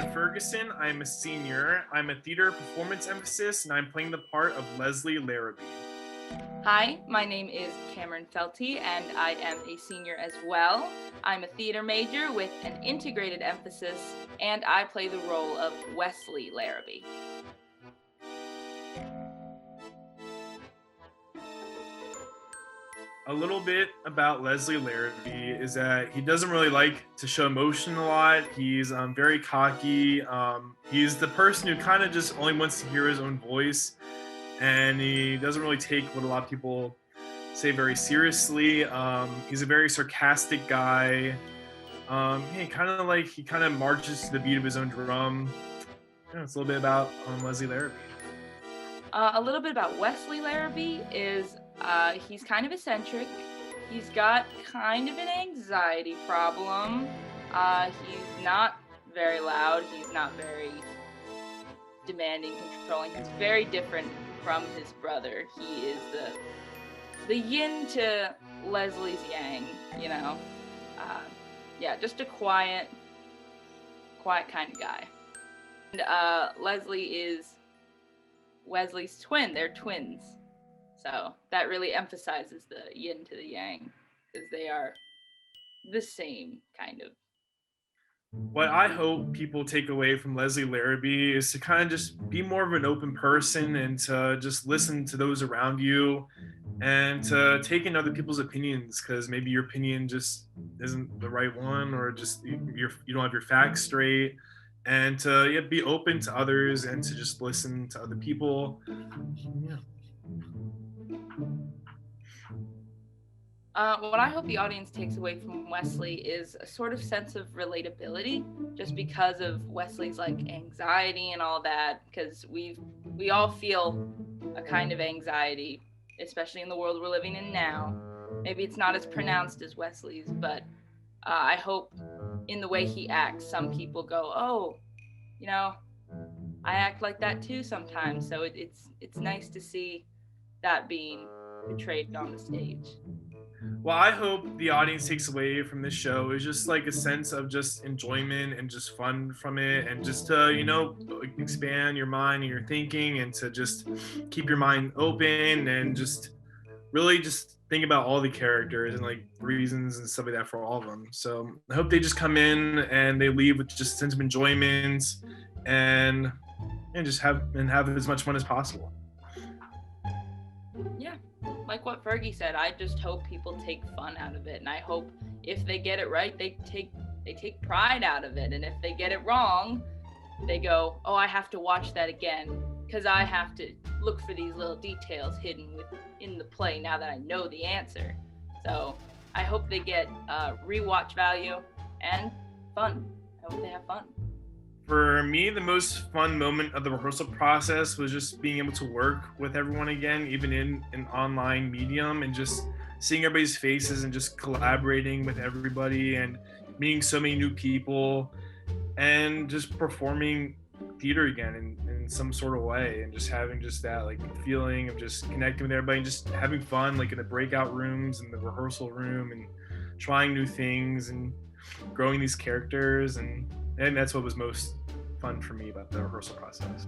Cameron Ferguson. I'm a senior. I'm a theater performance emphasis, and I'm playing the part of Leslie Larrabee. Hi, my name is Cameron Felty, and I am a senior as well. I'm a theater major with an integrated emphasis, and I play the role of Wesley Larrabee. A little bit about Leslie Larrabee is that he doesn't really like to show emotion a lot. He's very cocky. He's the person who kind of just only wants to hear his own voice, and he doesn't really take what a lot of people say very seriously. He's a very sarcastic guy. He kind of marches to the beat of his own drum. Yeah, it's a little bit about Leslie Larrabee. A little bit about Wesley Larrabee is he's kind of eccentric. He's got kind of an anxiety problem. He's not very loud. He's not very demanding, controlling. He's very different from his brother. He is the yin to Leslie's yang, you know. Yeah, just a quiet kind of guy. And Leslie is Wesley's twin. They're twins. So that really emphasizes the yin to the yang, because they are the same, kind of. What I hope people take away from Leslie Larrabee is to kind of just be more of an open person and to just listen to those around you and to take in other people's opinions, because maybe your opinion just isn't the right one, or just you don't have your facts straight, and to be open to others and to just listen to other people. Yeah. What I hope the audience takes away from Wesley is a sort of sense of relatability, just because of Wesley's like anxiety and all that, because we all feel a kind of anxiety, especially in the world we're living in now. Maybe it's not as pronounced as Wesley's, but I hope in the way he acts, some people go, oh, you know, I act like that too sometimes. So it's nice to see that being portrayed on the stage. Well, I hope the audience takes away from this show is just like a sense of just enjoyment and just fun from it, and just to, expand your mind and your thinking, and to just keep your mind open, and just really just think about all the characters and like reasons and stuff like that for all of them. So I hope they just come in and they leave with just a sense of enjoyment and just have as much fun as possible. Yeah. Like what Fergie said, I just hope people take fun out of it, and I hope if they get it right, they take pride out of it, and if they get it wrong, they go, oh, I have to watch that again because I have to look for these little details hidden within the play now that I know the answer. So I hope they get rewatch value and fun. I hope they have fun. For me, the most fun moment of the rehearsal process was just being able to work with everyone again, even in an online medium, and just seeing everybody's faces and just collaborating with everybody and meeting so many new people and just performing theater again in some sort of way, and just having just that like feeling of just connecting with everybody and just having fun, like in the breakout rooms and the rehearsal room, and trying new things and growing these characters, and that's what was most fun for me about the rehearsal process.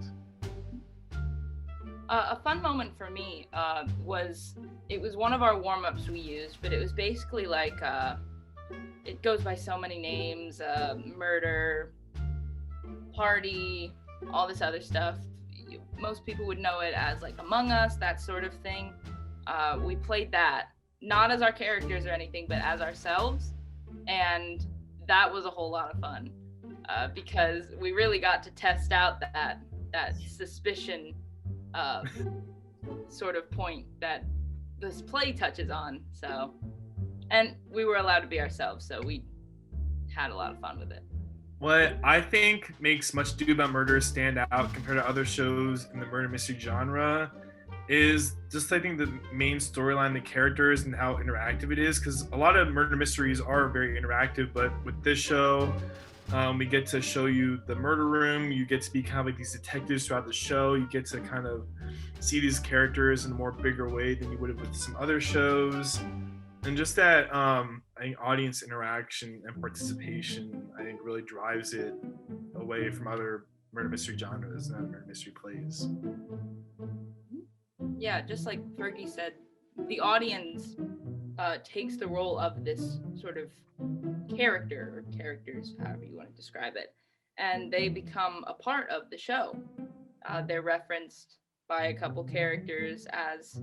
A fun moment for me was one of our warm-ups we used, but it was basically like it goes by so many names, murder, party, all this other stuff. Most people would know it as like Among Us, that sort of thing. We played that not as our characters or anything, but as ourselves, and that was a whole lot of fun. Because we really got to test out that suspicion sort of point that this play touches on. So, and we were allowed to be ourselves, so we had a lot of fun with it. What I think makes Much Ado About Murder stand out compared to other shows in the murder mystery genre is just, I think, the main storyline, the characters, and how interactive it is. Because a lot of murder mysteries are very interactive, but with this show, we get to show you the murder room. You get to be kind of like these detectives throughout the show. You get to kind of see these characters in a more bigger way than you would have with some other shows. And just that I think audience interaction and participation I think really drives it away from other murder mystery genres and murder mystery plays. Yeah, just like Fergie said, the audience takes the role of this sort of character or characters, however you want to describe it, and they become a part of the show. They're referenced by a couple characters as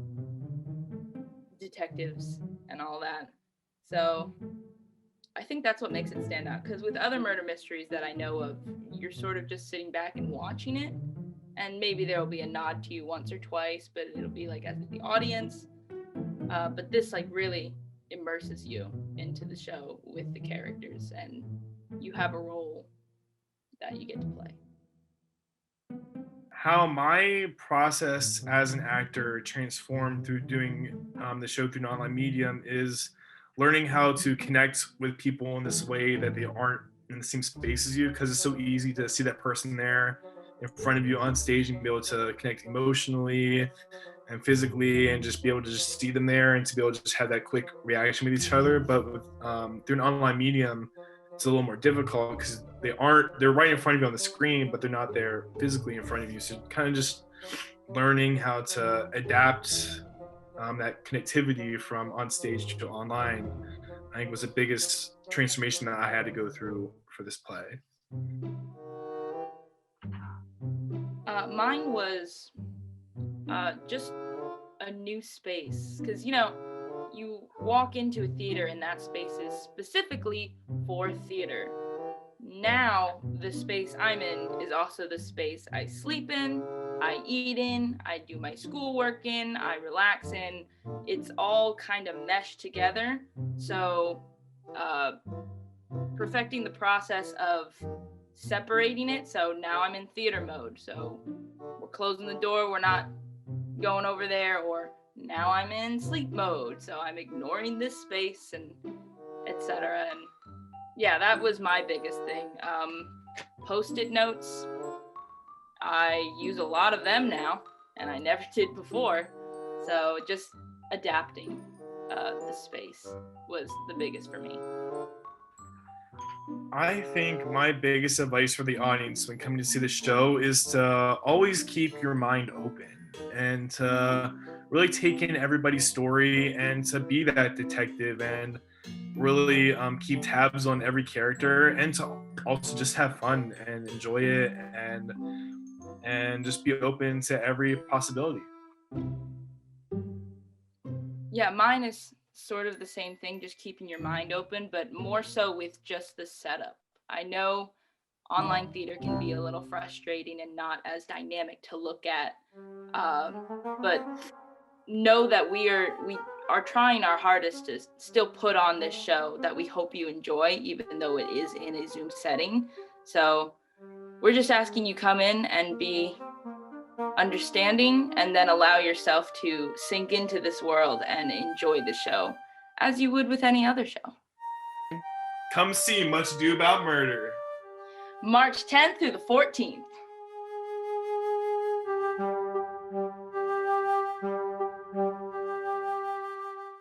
detectives and all that. So I think that's what makes it stand out. Because with other murder mysteries that I know of, you're sort of just sitting back and watching it, and maybe there will be a nod to you once or twice, but it'll be like as the audience. But this like really immerses you into the show with the characters, and you have a role that you get to play. How my process as an actor transformed through doing the show through an online medium is learning how to connect with people in this way that they aren't in the same space as you, because it's so easy to see that person there in front of you on stage and be able to connect emotionally and physically and just be able to just see them there and to be able to just have that quick reaction with each other. But with, through an online medium, it's a little more difficult because they're right in front of you on the screen, but they're not there physically in front of you. So kind of just learning how to adapt that connectivity from on stage to online, I think was the biggest transformation that I had to go through for this play. Mine was just a new space because you walk into a theater and that space is specifically for theater. Now the space I'm in is also the space I sleep in, I eat in, I do my schoolwork in, I relax in. It's all kind of meshed together. So perfecting the process of separating it. So now I'm in theater mode. So we're closing the door, we're not going over there, or now I'm in sleep mode. So I'm ignoring this space and etc. And yeah, that was my biggest thing. Post-it notes. I use a lot of them now, and I never did before. So just adapting the space was the biggest for me. I think my biggest advice for the audience when coming to see the show is to always keep your mind open and to really take in everybody's story and to be that detective and really keep tabs on every character and to also just have fun and enjoy it and just be open to every possibility. Yeah, mine is sort of the same thing, just keeping your mind open, but more so with just the setup. I know online theater can be a little frustrating and not as dynamic to look at, but know that we are trying our hardest to still put on this show that we hope you enjoy, even though it is in a Zoom setting. So we're just asking you come in and be understanding and then allow yourself to sink into this world and enjoy the show as you would with any other show. Come see Much Ado About Murder. March 10th through the 14th.